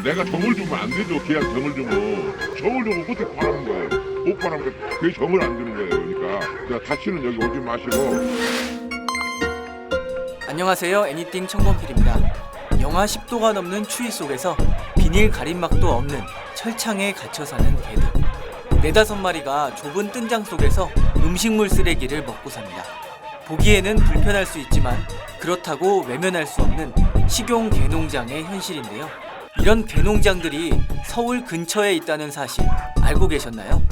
내가 정을 주면 안 되죠. 계약 정을 주면. 정을 주면 어떻게 바라는 거예요? 못 바라면 그게 정을 안 주는 거예요. 그러니까 다시는 여기 오지 마시고. 안녕하세요. 애니띵 청범필입니다. 영하 10도가 넘는 추위 속에서 비닐 가림막도 없는 철창에 갇혀 사는 개들. 4-5마리가 좁은 뜬장 속에서 음식물 쓰레기를 먹고 삽니다. 보기에는 불편할 수 있지만 그렇다고 외면할 수 없는 식용 개농장의 현실인데요. 이런 개농장들이 서울 근처에 있다는 사실 알고 계셨나요?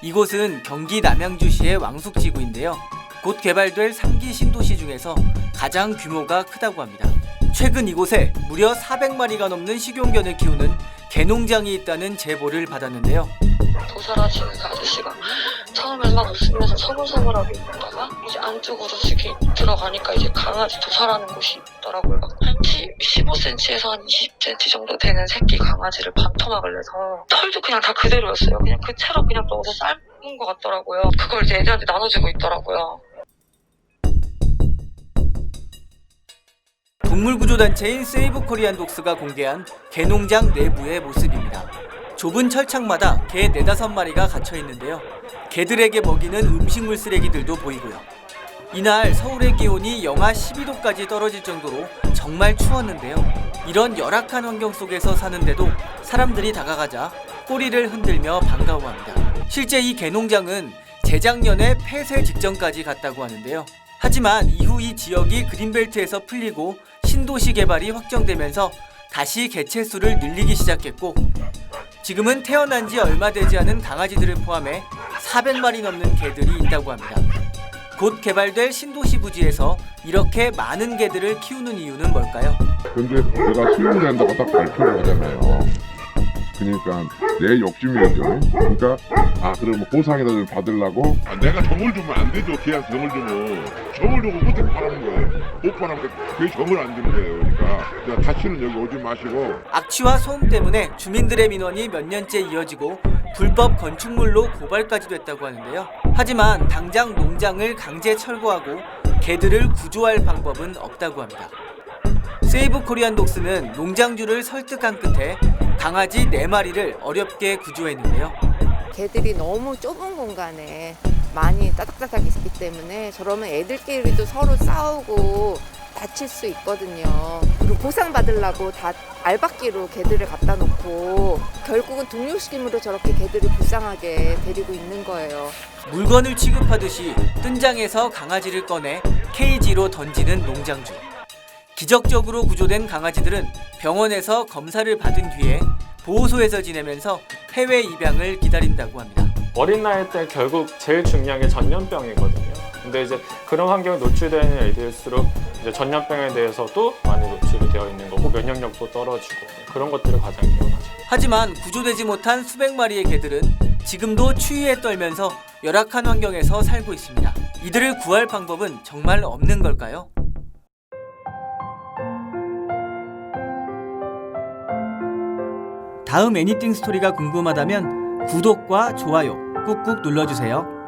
이곳은 경기 남양주시의 왕숙지구인데요. 곧 개발될 3기 신도시 중에서 가장 규모가 크다고 합니다. 최근 이곳에 무려 400마리가 넘는 식용견을 키우는 개농장이 있다는 제보를 받았는데요. 도살하시는 그 아저씨가 처음에 막 웃으면서 서글서글하게 있다가 이제 안쪽으로 이렇게 들어가니까 이제 강아지 도살하는 곳이 있더라고요. 한 15cm에서 한 20cm 정도 되는 새끼 강아지를 반토막을 내서 털도 그냥 다 그대로였어요. 그냥 그 채로 그냥 넣어서 삶은 것 같더라고요. 그걸 이제 애들한테 나눠주고 있더라고요. 동물구조단체인 세이브 코리안 독스가 공개한 개농장 내부의 모습입니다. 좁은 철창마다 개 4-5마리가 갇혀 있는데요. 개들에게 먹이는 음식물 쓰레기들도 보이고요. 이날 서울의 기온이 영하 12도까지 떨어질 정도로 정말 추웠는데요. 이런 열악한 환경 속에서 사는데도 사람들이 다가가자 꼬리를 흔들며 반가워합니다. 실제 이 개농장은 재작년에 폐쇄 직전까지 갔다고 하는데요. 하지만 이후 이 지역이 그린벨트에서 풀리고 신도시 개발이 확정되면서 다시 개체수를 늘리기 시작했고, 지금은 태어난 지 얼마 되지 않은 강아지들을 포함해 400마리 넘는 개들이 있다고 합니다. 곧 개발될 신도시 부지에서 이렇게 많은 개들을 키우는 이유는 뭘까요? 근데 내가 수용된다고 딱 발표를 하잖아요. 그러니까 내 욕심이죠. 그러니까 그러면 보상이라도 좀 받으려고. 내가 정을 주면 안 되죠. 계약 정을 주면. 정을 주고 어떻게 바라는 거예요? 못 바라면 그게 정을 안 주는 거예요. 그러니까 다시는 여기 오지 마시고. 악취와 소음 때문에 주민들의 민원이 몇 년째 이어지고 불법 건축물로 고발까지 됐다고 하는데요. 하지만 당장 농장을 강제 철거하고 개들을 구조할 방법은 없다고 합니다. 세이브 코리안 독스는 농장주를 설득한 끝에 강아지 4마리를 어렵게 구조했는데요. 개들이 너무 좁은 공간에 많이 따닥따닥 있기 때문에 저러면 애들끼리도 서로 싸우고 다칠 수 있거든요. 그리고 보상받으려고 다 알박기로 개들을 갖다 놓고 결국은 동료시킴으로 저렇게 개들을 불쌍하게 데리고 있는 거예요. 물건을 취급하듯이 뜬장에서 강아지를 꺼내 케이지로 던지는 농장주. 기적적으로 구조된 강아지들은 병원에서 검사를 받은 뒤에 보호소에서 지내면서 해외 입양을 기다린다고 합니다. 어린 나이 때 결국 제일 중요한 게 전염병이거든요. 근데 이제 그런 환경에 노출되는 애들일수록 이제 전염병에 대해서도 많이 노출이 되어 있는 거고 면역력도 떨어지고 그런 것들을 가장 위험하죠. 하지만 구조되지 못한 수백 마리의 개들은 지금도 추위에 떨면서 열악한 환경에서 살고 있습니다. 이들을 구할 방법은 정말 없는 걸까요? 다음 애니띵 스토리가 궁금하다면 구독과 좋아요 꾹꾹 눌러주세요.